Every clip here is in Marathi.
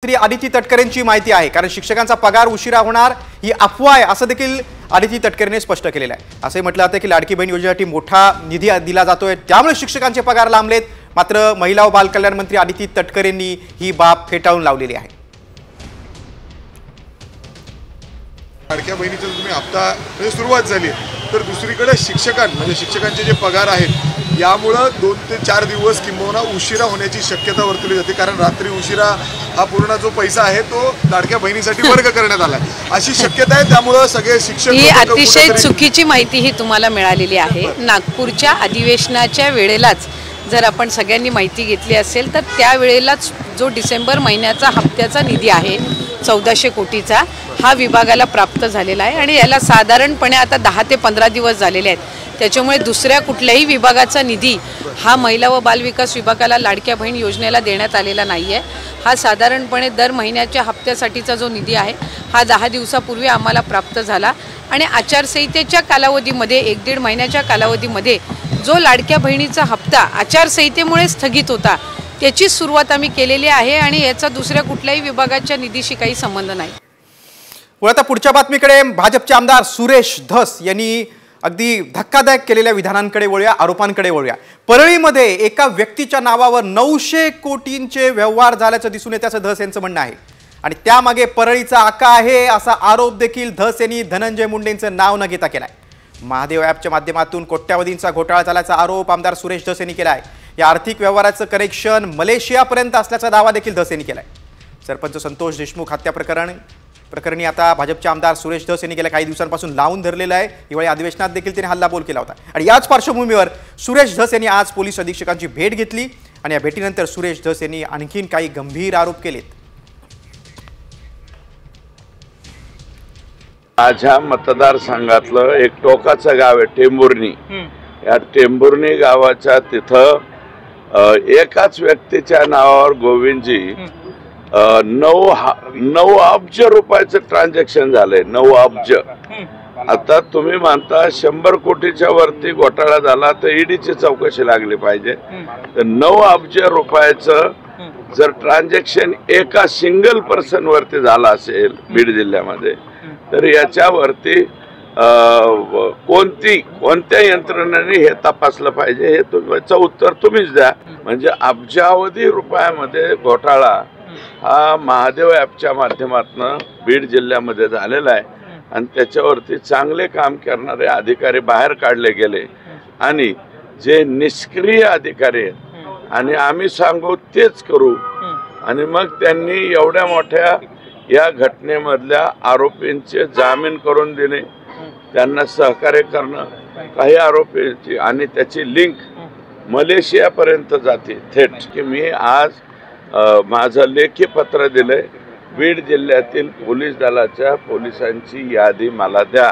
आदिती तटकरेंची माहिती आहे, कारण शिक्षकांचा पगार उशिरा होणार ही अफवा आहे असं देखील आदिती तटकरेंनी स्पष्ट केलेलं आहे। असे म्हटलं जातं की लाडकी बहीण योजनेसाठी मोठा निधी दिला जातोय, त्यामुळे शिक्षकांचे पगार लांबलेत। मात्र महिला व बालकल्याण मंत्री आदिती तटकरेंनी ही बाब फेटाळून लावलेली आहे। लाडक्या बहिणीचा तुम्ही हप्ता म्हणजे सुरुवात झाली, तर दुसरीकडे शिक्षकांचे जे पगार आहेत यामुळे 2 ते 4 दिवस किंबहुना उशिरा होण्याची शक्यता वर्तवली जाते, कारण रात्री उशिरा हा पूर्ण जो पैसा आहे तो लाडक्या बहिणीसाठी वर्ग करण्यात आला अशी शक्यता आहे। त्यामुळे सगळे शिक्षक ही अतिशय चुकीची माहिती ही तुम्हाला मिळालेली आहे। नागपूरच्या अधिवेशनाच्या वेळेलाच जर आपण सगळ्यांनी माहिती घेतली असेल तर त्या वेळेलाच जो डिसेंबर महिन्याचा हप्त्याचा निधी आहे 1400 कोटीचा हा विभागाला प्राप्त झालेला आहे आणि याला साधारणपणे आता 10 ते 15 दिवस झालेले आहेत। त्याच्यामुळे दुसऱ्या कुठल्याही विभागाचा निधी हा महिला व बालविकास विभागाला लाडक्या बहीण योजनेला देण्यात आलेला नाही आहे। हा साधारणपणे दर महिन्याच्या हप्त्यासाठीचा जो निधी आहे हा 10 दिवसापूर्वी आम्हाला प्राप्त झाला आणि आचारसंहितेच्या कालावधीमध्ये 1-1.5 महिन्याच्या कालावधीमध्ये जो लाडक्या बहिणीचा हप्ता आचारसंहितेमुळे स्थगित होता त्याची सुरुवात आम्ही केलेली आहे आणि याचा दुसऱ्या कुठल्याही विभागाच्या निधीशी काही संबंध नाही। आता पुढच्या बातमीकडे भाजपचे आमदार सुरेश धस यांनी अगदी धक्कादायक केलेल्या विधानांकडे वळूया, आरोपांकडे वळूया। परळीमध्ये एका व्यक्तीच्या नावावर 900 कोटींचे व्यवहार झाल्याचं दिसून येते असं धस यांचं म्हणणं आहे आणि त्यामागे परळीचा आका आहे असा आरोप देखील धस यांनी धनंजय मुंडेंचं नाव न घेता केलाय। महादेव ॲपच्या माध्यमातून कोट्यावधींचा घोटाळा झाल्याचा आरोप आमदार सुरेश धस यांनी केला आहे। या आर्थिक व्यवहाराचं कनेक्शन मलेशियापर्यंत असल्याचा दावा देखील धस यांनी केलाय। सरपंच संतोष देशमुख हत्या प्रकरणी आता भाजपचे आमदार सुरेश धस यांनी गेल्या काही दिवसांपासून लावून धरलेलं आहे। यावेळी अधिवेशनात देखील त्यांनी हल्लाबोल केला होता आणि याच पार्श्वभूमीवर सुरेश धस यांनी आज पोलीस अधीक्षकांची भेट घेतली आणि या भेटीनंतर सुरेश धस यांनी आणखीन काही गंभीर आरोप केलेत। माझ्या मतदारसंघातलं एक टोकाचं गाव आहे टेंभुर्णी। या टेंभुर्णी गावाच्या तिथं एकाच व्यक्तीच्या नावावर गोविंदजी 9 अब्ज रुपयाचं ट्रान्झॅक्शन झालंय। 9 अब्ज। आता तुम्ही म्हणता 100 कोटीच्या वरती घोटाळा झाला तर ईडीची चौकशी लागली पाहिजे, तर 9 अब्ज रुपयाचं जर ट्रान्झॅक्शन एका सिंगल पर्सन वरती झाला असेल बीड जिल्ह्यामध्ये तर याच्यावरती कोणत्या यंत्रणेने हे तपासलं पाहिजे हे तुमचं उत्तर तुम्हीच द्या। म्हणजे अब्जावधी रुपयामध्ये घोटाळा हा महादेव ॲपच्या माध्यमातून बीड जिल्ह्यामध्ये झालेला आहे आणि त्याच्यावरती चांगले काम करणारे अधिकारी बाहेर काढले गेले आणि जे निष्क्रिय अधिकारी आहेत आणि आम्ही सांगू तेच करू आणि मग त्यांनी एवढ्या मोठ्या या घटनेमधल्या आरोपींचे जामीन करून देणे, त्यांना सहकार्य करणं, काही आरोपींची आणि त्याची लिंक मलेशियापर्यंत जाते थेट। की मी आज माझं लेखी पत्र दिलंय, बीड जिल्ह्यातील पोलीस दलाच्या पोलिसांची यादी मला द्या।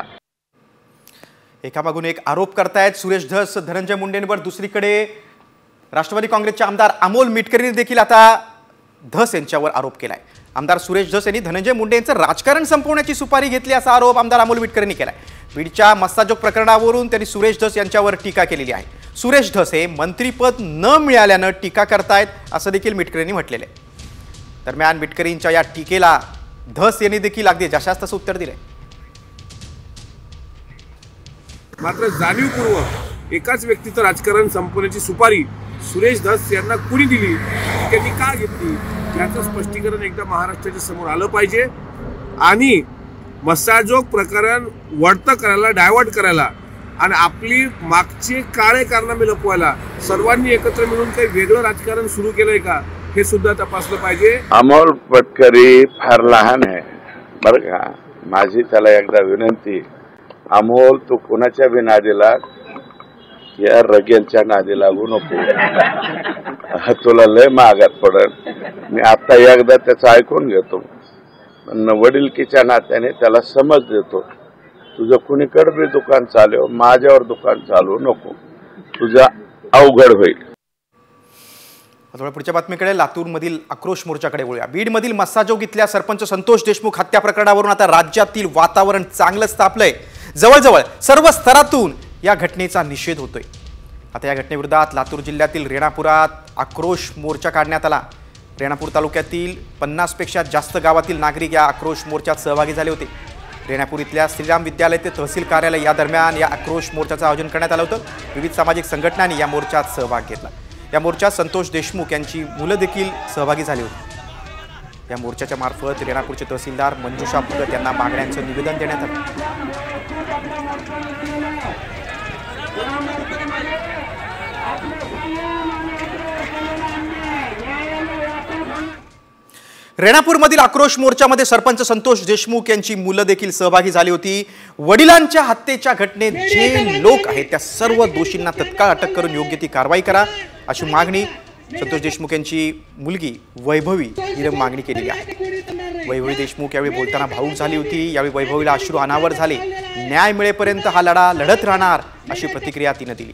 एकामागून एक आरोप करतायत सुरेश धस धनंजय मुंडेंवर। दुसरीकडे राष्ट्रवादी काँग्रेसचे आमदार अमोल मिटकरींनी देखील आता धस यांच्यावर आरोप केलाय। आमदार सुरेश धस यांनी धनंजय मुंडे यांचं राजकारण संपवण्याची सुपारी घेतली असा आरोप आमदार अमोल मिटकरींनी केलाय। बीडच्या मस्साजोग प्रकरणावरून त्यांनी सुरेश धस यांच्यावर टीका केलेली आहे। सुरेश धस हे मंत्रीपद न मिळाल्यानं टीका करतायत असं देखील मिटकरींनी म्हटलेलं आहे। दरम्यान मिटकरींच्या या टीकेला धस यांनी देखील अगदी जशास तसं उत्तर दिलंय। मात्र जाणीवपूर्वक एकाच व्यक्तीचं राजकारण संपवण्याची सुपारी सुरेश धस यांना कुणी दिली, त्यांनी का घेतली याचं स्पष्टीकरण एकदा महाराष्ट्राच्या समोर आलं पाहिजे आणि मस्साजोग प्रकरण वळतं करायला, डायव्हर्ट करायला आणि आपली मागचे काळे कारनामे लपवायला सर्वांनी एकत्र मिळून काही वेगळं राजकारण सुरू केलंय का हे सुद्धा तपासलं पाहिजे। अमोल पटकरी फार लहान आहे बरं का, माझी त्याला एकदा विनंती, अमोल तू कुणाच्या बी नादीला या रगेलच्या नादी लागू नको, तुला लय मागात पडल। मी आता एकदा त्याचं ऐकून घेतो, वडिलकीच्या नात्याने त्याला समज देतो, तुझं कुणीकडे बी दुकान चालव, माझ्यावर दुकान चालवू नको, तुझं अवघड होईल। पुढच्या बातमीकडे लातूरमधील आक्रोश मोर्चाकडे वळूया। बीडमधील मस्साजोग इथल्या सरपंच संतोष देशमुख हत्या प्रकरणावरून आता राज्यातील वातावरण चांगलंच तापलंय। जवळजवळ सर्व स्तरातून या घटनेचा निषेध होतोय। आता या घटनेविरोधात लातूर जिल्ह्यातील रेणापुरात आक्रोश मोर्चा काढण्यात आला। रेणापूर तालुक्यातील 50 पेक्षा जास्त गावातील नागरिक या आक्रोश मोर्चात सहभागी झाले होते। रेणापूर इथल्या श्रीराम विद्यालय ते तहसील कार्यालय या दरम्यान या आक्रोश मोर्चाचं आयोजन करण्यात आलं होतं। विविध सामाजिक संघटनांनी या मोर्चात सहभाग घेतला। या मोर्चात संतोष देशमुख यांची मुलं देखील सहभागी झाली होती। या मोर्चाच्या मार्फत रेणापूरचे तहसीलदार मंजुषा भगत यांना मागण्यांचं निवेदन देण्यात आलं। रेणापूरमधील आक्रोश मोर्चामध्ये सरपंच संतोष देशमुख यांची मुलं देखील सहभागी झाली होती। वडिलांच्या हत्येच्या घटनेत जे लोक आहेत त्या सर्व दोषींना तत्काळ अटक करून योग्य ती कारवाई करा अशी मागणी संतोष देशमुख यांची मुलगी वैभवी हिने मागणी केलेली आहे। वैभवी देशमुख यावेळी बोलताना भावूक झाली होती। यावेळी वैभवीला अश्रू अनावर झाले। न्याय मिळेपर्यंत हा लढा लढत राहणार अशी प्रतिक्रिया तिने दिली।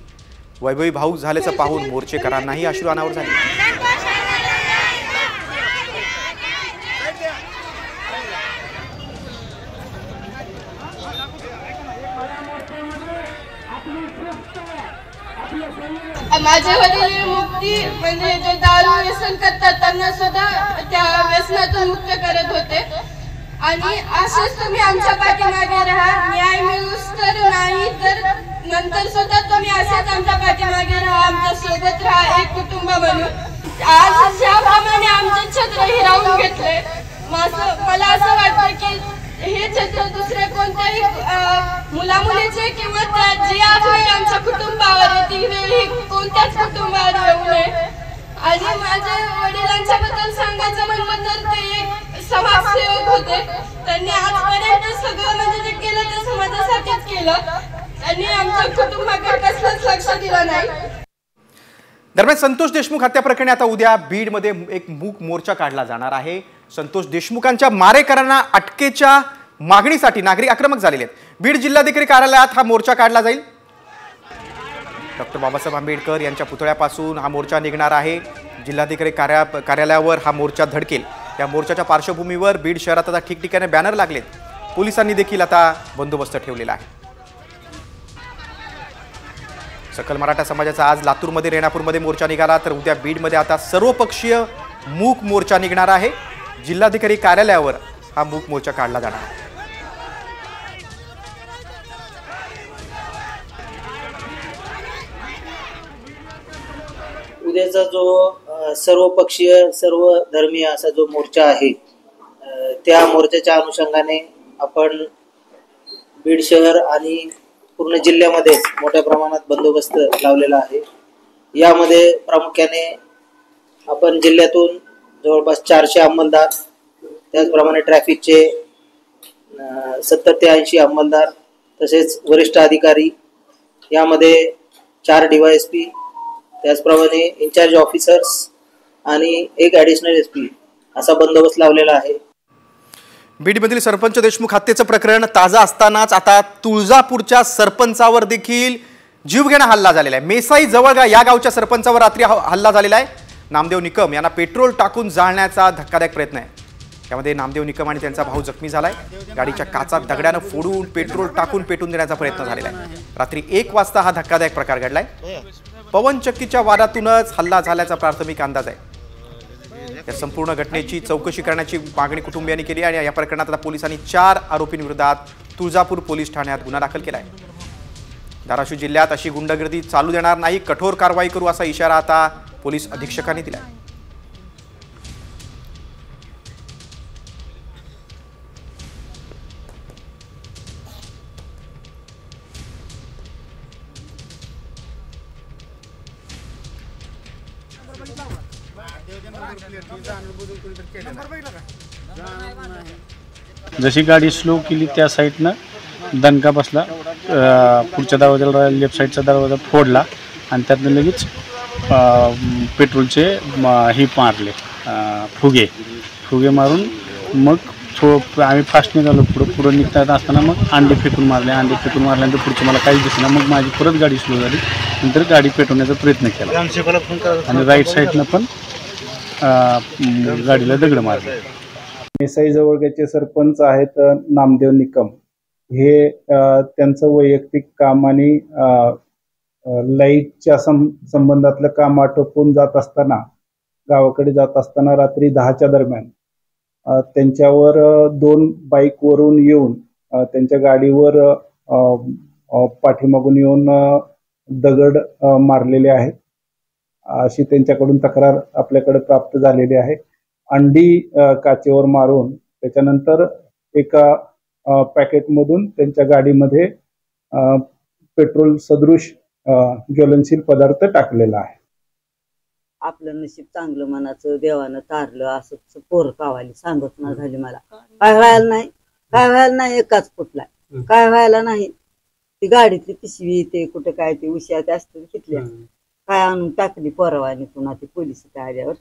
वैभवी भावूक झाल्याचं पाहून मोर्चेकरांनाही अश्रू अनावर झाले। माझे वडील मुक्ती म्हणजे जे दारू व्यसन करतात त्यांना सुद्धा त्या व्यसनातून मुक्त करत होते आणि असेच तुम्ही आमच्या पाठीमागे राहा। न्याय मिळूस तर नाही तर नंतर सुद्धा तुम्ही असेच आमच्या पाठीमागे राहा, आमच्या सोबत राहा, एक कुटुंब बनून। आज ज्याप्रमाणे आमचे छत्र हिरावून घेतले मला असं वाटतं की हे छत्र दुसरे कोणत्याही मुलामुलीचे किंवा जी आज वेळ आमच्या कुटुंबावर ती वेळ कोणत्याच कुटुंबावर येऊ नये। आणि माझ्या वडिलांच्या बद्दल सांगायचं म्हणलं तर ते एक समाजसेवक होते। त्यांनी आजपर्यंत सगळं म्हणजे जे केलं ते समाजासाठीच केलं। त्यांनी आमच्या कुटुंबाकडे कसलंच लक्ष दिलं नाही। दरम्यान संतोष देशमुख हत्या प्रकरणी आता उद्या बीडमध्ये एक मूक मोर्चा काढला जाणार आहे। संतोष देशमुखांच्या मारेकरांना अटकेच्या मागणीसाठी नागरिक आक्रमक झालेले आहेत। बीड जिल्हाधिकारी कार्यालयात हा मोर्चा काढला जाईल। डॉक्टर बाबासाहेब आंबेडकर यांच्या पुतळ्यापासून हा मोर्चा निघणार आहे। जिल्हाधिकारी कार्यालयावर हा मोर्चा धडकेल। या मोर्चाच्या पार्श्वभूमीवर बीड शहरात आता ठिकठिकाणी बॅनर लागलेत। पोलिसांनी देखील आता बंदोबस्त ठेवलेला आहे। सकल मराठा समाजाचा आज लातूरमध्ये रेणापूरमध्ये मोर्चा निघाला तर उद्या बीडमध्ये आता सर्वपक्षीय मूक मोर्चा निघणार आहे। जिल्हाधिकारी कार्यालयावर हा मूक मोर्चा काढला जाणार आहे। उद्याचा जो सर्वपक्षीय सर्व धर्मीय असा जो मोर्चा आहे त्या मोर्चाच्या अनुषंगाने आपण बीड शहर आणि पूर्ण जिल्ह्यामध्ये मोठ्या प्रमाणात बंदोबस्त लावलेला आहे। यामध्ये प्रामुख्याने आपण जिल्ह्यातून जवळपास 400 अंमलदार, त्याचप्रमाणे ट्रॅफिकचे 70 ते 80 अंमलदार, तसेच वरिष्ठ अधिकारी, यामध्ये 4 DYSP, त्याचप्रमाणे इन्चार्ज ऑफिसर्स आणि 1 ॲडिशनल SP असा बंदोबस्त लावलेला आहे। बीडमधील सरपंच देशमुख हत्येचं प्रकरण ताजा असतानाच आता तुळजापूरच्या सरपंचावर देखील जीवघेणा हल्ला झालेला आहे। मेसाई जवळगा या गावच्या सरपंचावर रात्री हल्ला झालेला आहे। नामदेव निकम यांना पेट्रोल टाकून जाळण्याचा धक्कादायक प्रयत्न आहे। यामध्ये नामदेव निकम आणि त्यांचा भाऊ जखमी झालाय। गाडीच्या काचा दगडानं फोडून पेट्रोल टाकून पेटून देण्याचा प्रयत्न झालेला आहे। रात्री 1 वाजता हा धक्कादायक प्रकार घडलाय। पवनचक्कीच्या वादातूनच हल्ला झाल्याचा प्राथमिक अंदाज आहे। या संपूर्ण घटनेची चौकशी करण्याची मागणी कुटुंबियांनी केली आणि या प्रकरणात आता पोलिसांनी 4 आरोपींविरोधात तुळजापूर पोलीस ठाण्यात गुन्हा दाखल केला आहे। धाराशिव जिल्ह्यात अशी गुंडगिरी चालू देणार नाही, कठोर कारवाई करू असा इशारा आता पोलीस अधीक्षकांनी दिला आहे। जशी गाडी स्लो केली त्या साईडनं दणका बसला, पुढच्या दरवाजाला लेफ्ट साईडचा दरवाजा फोडला आणि त्यातनं लगेच पेट्रोलचे हे मारले, फुगे मारून मग आम्ही फास्ट निघालो। पुढं निघता असताना मग अंडे फेकून मारल्यानंतर पुढचं मला काहीच दिसलं। मग माझी परत गाडी स्लो झाली, नंतर गाडी पेटवण्याचा प्रयत्न केला आणि राईट साईडनं पण गाडीला दगड मारले। मेसाई जवळचे सरपंच आहेत नामदेव निकम, हे त्यांचं वैयक्तिक काम आणि लाईटच्या संबंधातलं काम आटोपून जात असताना गावाकडे जात असताना रात्री 10च्या दरम्यान त्यांच्यावर 2 बाईकवरून येऊन त्यांच्या गाडीवर पाठीमागून येऊन दगड मारलेले आहेत अशी त्यांच्याकडून तक्रार आपल्याकडे प्राप्त झालेली आहे. अंडी काचेवर मारून त्याच्यानंतर एका पॅकेटमधून त्यांच्या गाडीमध्ये पेट्रोल सदृश ज्वलनशील पदार्थ टाकलेला आहे. आपलं नशीब चांगलं मनाचं देवानं तारलं असं पोर कावाली सांगत ना झाली मला काय व्हायला नाही एकाच फुटलाय काय व्हायला नाही. ती गाडीतली पिशवी ते कुठं काय ते उश्या ते असतील तिथल्या काय आणून टाकली परवानी पुन्हा ते पोलिस आल्यावर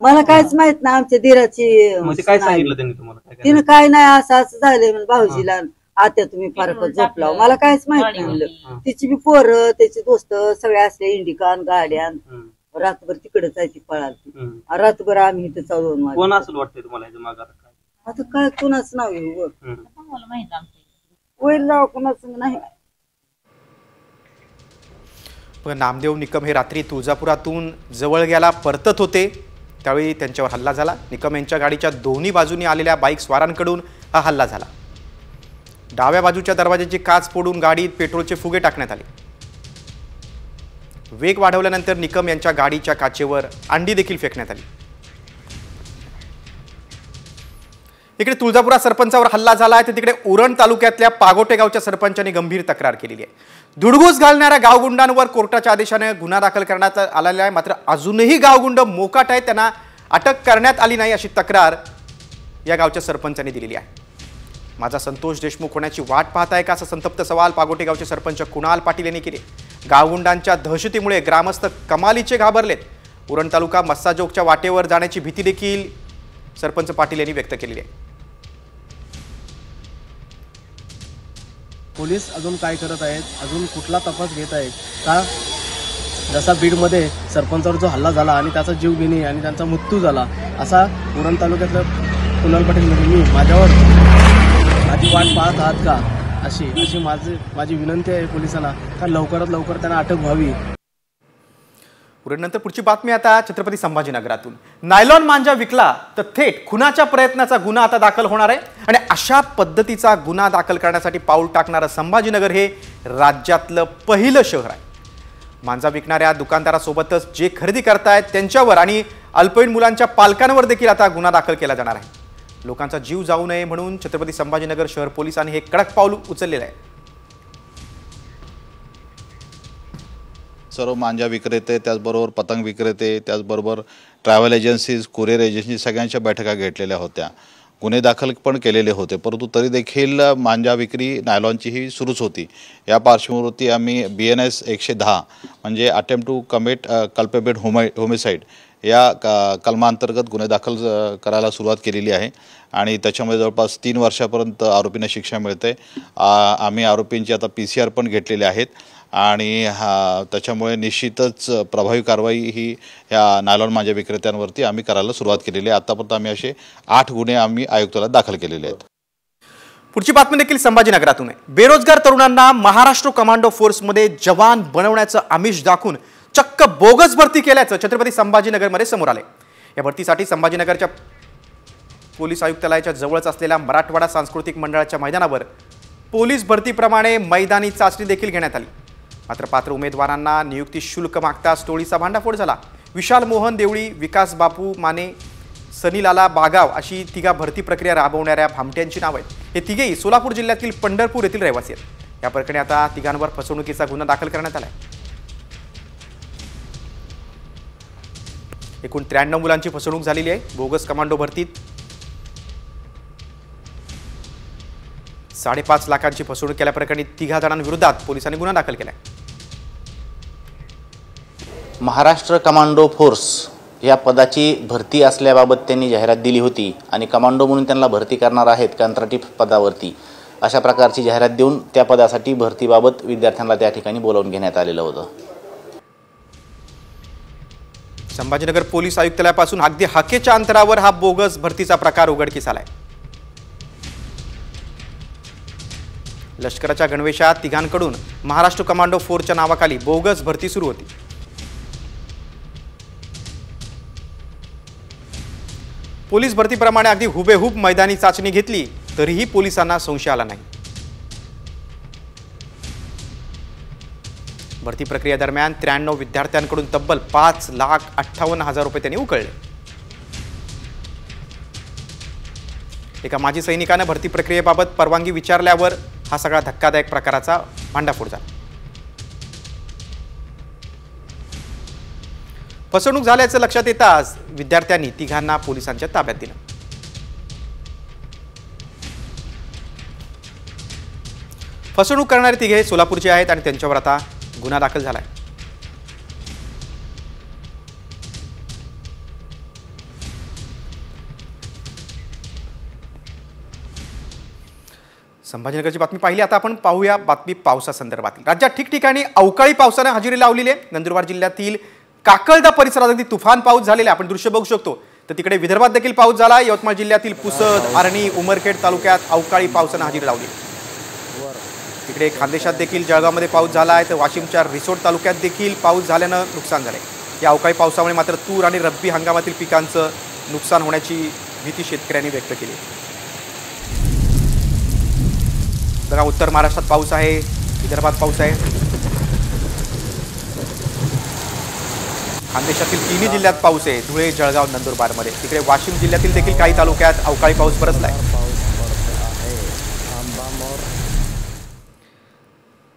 मला कायच माहित नाही. आमच्या दिराची काय सांगितलं त्यांनी तुम्हाला? तिनं काय नाही असं झालंय म्हणजे भाऊजीला आता तुम्ही फारकत झोपला मला काहीच माहित नाही म्हणलं. तिची बी पोरं त्याचे दोस्त सगळे असले इंडिकान गाड्यान रातभर तिकडेच आहे ती पळाली. रातभर आम्ही इथं चालवून कोण असं वाटतंय तुम्हाला? आता काय कोणाच नाव होईल नाव कोणाचं नाही. नामदेव निकम हे रात्री तुळजापुरातून जवळ गेला परतत होते त्यावेळी त्यांच्यावर हल्ला झाला. निकम यांच्या गाडीच्या दोन्ही बाजूनी आलेल्या बाईक स्वारांकडून हा हल्ला झाला. डाव्या बाजूच्या दरवाजाची काच फोडून गाडीत पेट्रोलचे फुगे टाकण्यात आले. वेग वाढवल्यानंतर निकम यांच्या गाडीच्या काचेवर अंडी देखील फेकण्यात आली. इकडे तुळजापुरात सरपंचावर हल्ला झाला आहे तर तिकडे उरण तालुक्यातल्या पागोटे गावच्या सरपंचांनी गंभीर तक्रार केलेली आहे. धुडगूस घालणाऱ्या गावगुंडांवर कोर्टाच्या आदेशाने गुन्हा दाखल करण्यात आलेला आहे. मात्र अजूनही गावगुंड मोकाट आहेत त्यांना अटक करण्यात आली नाही अशी तक्रार या गावच्या सरपंचांनी दिलेली आहे. माझा संतोष देशमुख होण्याची वाट पाहत आहे का असा संतप्त सवाल पागोटे गावचे सरपंच कुणाल पाटील यांनी केले. गावगुंडांच्या दहशतीमुळे ग्रामस्थ कमालीचे घाबरलेत. उरण तालुका मस्साजोगच्या वाटेवर जाण्याची भीती देखील सरपंच पाटील यांनी व्यक्त केलेली आहे. पोलीस अजून काय करत आहेत? अजून कुठला तपास घेत आहेत का? जसा बीडमध्ये सरपंचावर जो हल्ला झाला आणि त्याचा जीव घेणे आणि त्यांचा मृत्यू झाला असा उरण तालुक्यातलं कुणाल पाटील मी माझ्यावर माझी वाट पाहत आहात का अशी माझी विनंती आहे पोलिसांना का लवकरात लवकर त्यांना अटक व्हावी. नंतर पुढची बातमी आता छत्रपती संभाजीनगरातून. नायलॉन मांजा विकला तर थेट खुनाच्या प्रयत्नाचा गुन्हा आता दाखल होणार आहे आणि अशा पद्धतीचा गुन्हा दाखल करण्यासाठी पाऊल टाकणारं संभाजीनगर हे राज्यातलं पहिलं शहर आहे. मांजा विकणाऱ्या दुकानदारासोबतच जे खरेदी करतायत त्यांच्यावर आणि अल्पवयीन मुलांच्या पालकांवर देखील आता गुन्हा दाखल केला जाणार आहे. लोकांचा जीव जाऊ नये म्हणून छत्रपती संभाजीनगर शहर पोलिसांनी हे कडक पाऊल उचललेलं आहे. सर्व मांजा विक्रेते त्याचबरोबर पतंग विक्रेते त्याचबरोबर ट्रॅव्हल एजन्सीज कुरिअर एजन्सी सगळ्यांच्या बैठका घेतलेल्या होत्या. गुन्हे दाखल पण केलेले होते परंतु तरी देखील मांजा विक्री नायलॉनची ही सुरूच होती. या पार्श्वभूमीवरती आम्ही BNS 110 म्हणजे attempt to commit culpable homicide या कलमांतर्गत गुन्हे दाखल करायला सुरुवात केलेली आहे आणि त्याच्यामध्ये जवळपास 3 वर्षापर्यंत आरोपींना शिक्षा मिळते. आम्ही आरोपींची आता PCR पण घेतलेले आहेत आणि त्याच्यामुळे निश्चितच प्रभावी कारवाई ही ह्या नायलॉन मांजा विक्रेत्यांवरती आम्ही करायला सुरुवात केलेली आहे. आतापर्यंत आम्ही असे 8 गुन्हे आम्ही आयुक्ताला दाखल केलेले आहेत. पुढची बातमी देखील संभाजीनगरातून आहे. बेरोजगार तरुणांना महाराष्ट्र कमांडो फोर्समध्ये जवान बनवण्याचं आमिष दाखवून चक्क बोगस भरती केल्याचं छत्रपती संभाजीनगरमध्ये समोर आले. या भरतीसाठी संभाजीनगरच्या पोलीस आयुक्तालयाच्या जवळच असलेल्या मराठवाडा सांस्कृतिक मंडळाच्या मैदानावर पोलीस भरतीप्रमाणे मैदानी चाचणी देखील घेण्यात आली. मात्र पात्र उमेदवारांना नियुक्ती शुल्क मागताच टोळीचा भांडाफोड झाला. विशाल मोहन देवळी, विकास बापू माने, सनीलाला बागाव अशी तिघा भरती प्रक्रिया राबवणाऱ्या भामट्यांची नाव आहेत. हे तिघेही सोलापूर जिल्ह्यातील पंढरपूर येथील रहिवासी आहेत. या प्रकरणी आता तिघांवर फसवणुकीचा गुन्हा दाखल करण्यात आला आहे. एकूण 93 मुलांची फसवणूक झालेली आहे. बोगस कमांडो भरतीत 5.5 लाखांची फसवणूक केल्याप्रकरणी 3 जणांविरोधात पोलिसांनी गुन्हा दाखल केला आहे. महाराष्ट्र कमांडो फोर्स या पदाची भरती असल्याबाबत त्यांनी जाहिरात दिली होती आणि कमांडो म्हणून त्यांना भरती करणार आहेत कंत्राटी पदावरती अशा प्रकारची जाहिरात देऊन त्या पदासाठी भरतीबाबत विद्यार्थ्यांना त्या ठिकाणी बोलावून घेण्यात आलेलं होतं. संभाजीनगर पोलीस आयुक्तालयापासून अगदी हाकेच्या अंतरावर हा बोगस भरतीचा प्रकार उघडकीस आलाय. लष्कराच्या गणवेशात तिघांकडून महाराष्ट्र कमांडो फोर्सच्या नावाखाली बोगस भरती सुरू होती. पोलीस भरतीप्रमाणे अगदी हुबेहूब मैदानी चाचणी घेतली तरीही पोलिसांना संशय आला नाही। भरती प्रक्रियेदरम्यान 93 विद्यार्थ्यांकडून तब्बल 5,58,000 रुपये त्यांनी उकळले। एका माजी सैनिकाने भरती प्रक्रियेबाबत परवानगी विचारल्यावर हा सगळा धक्कादायक प्रकाराचा भांडाफोड झाला। फसवणूक झाल्याचं लक्षात येताच विद्यार्थ्यांनी तिघांना पोलिसांच्या ताब्यात दिलं। फसवणूक करणारे तिघे सोलापूरचे आहेत आणि त्यांच्यावर आता गुन्हा दाखल झालाय। संभाजीनगरची बातमी पाहिली। आता आपण पाहूया बातमी पावसासंदर्भातील। राज्यात ठिकठिकाणी अवकाळी पावसाने हजेरी लावलेली आहे। नंदुरबार जिल्ह्यातील काकळदा परिसरात अगदी तुफान पाऊस झालेला आहे। आपण दृश्य बघू शकतो। तर तिकडे विदर्भात देखील पाऊस झाला। यवतमाळ जिल्ह्यातील पुसद, आर्णी, उमरखेड तालुक्यात अवकाळी पावसाने हजेरी लावली। तिकडे खानदेशात देखील जळगावमध्ये पाऊस झाला आहे। तर वाशिमच्या रिसोड तालुक्यात देखील पाऊस झाल्यानं नुकसान झाले। या अवकाळी पावसामुळे मात्र तूर आणि रब्बी हंगामातील पिकांचं नुकसान होण्याची भीती शेतकऱ्यांनी व्यक्त केली। बघा, उत्तर महाराष्ट्रात पाऊस आहे, विदर्भात पाऊस आहे। खानदेशातील तिन्ही जिल्ह्यात पाऊस आहे, धुळे, जळगाव, नंदुरबारमध्ये। तिकडे वाशिम जिल्ह्यातील देखील काही तालुक्यात अवकाळी पाऊस बरसलाय।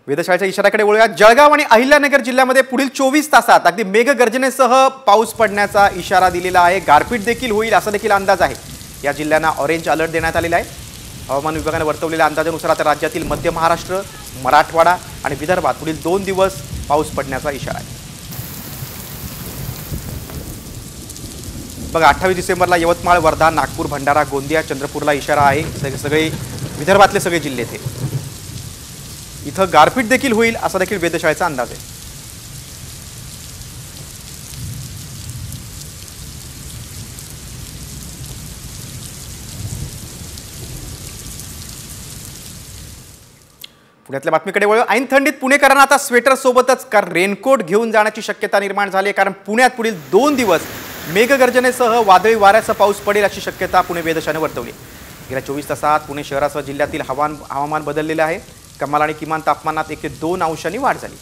वेधशाळेच्या इशाऱ्याकडे वळूया। जळगाव आणि अहिल्यानगर जिल्ह्यामध्ये पुढील 24 तासात अगदी मेघगर्जनेसह पाऊस पडण्याचा इशारा दिलेला आहे। गारपीट देखील होईल असा देखील अंदाज आहे। या जिल्ह्यांना ऑरेंज अलर्ट देण्यात आलेला आहे। हवामान विभागाने वर्तवलेल्या अंदाजानुसार आता राज्यातील मध्य महाराष्ट्र, मराठवाडा आणि विदर्भात पुढील 2 दिवस पाऊस पडण्याचा इशारा आहे। बघा, 28 डिसेंबरला यवतमाळ, वर्धा, नागपूर, भंडारा, गोंदिया, चंद्रपूरला इशारा आहे। सगळे विदर्भातले सगळे जिल्हे थे इथं गारपीट देखील होईल असा देखील वेधशाळेचा अंदाज आहे। पुण्यातल्या बातमीकडे वळू। ऐन थंडीत पुणेकरांना आता स्वेटर सोबतच रेनकोट घेऊन जाण्याची शक्यता निर्माण झाली आहे। कारण पुण्यात पुढील 2 दिवस मेघगर्जनेसह वादळी वाऱ्याचा पाऊस पडेल अशी शक्यता पुणे वेधशाळेने वर्तवली। गेल्या 24 तासात पुणे शहरासह जिल्ह्यातील हवामान बदललेलं आहे। कमाल आणि किमान तापमानात 1 ते 2 अंशांनी वाढ झाली।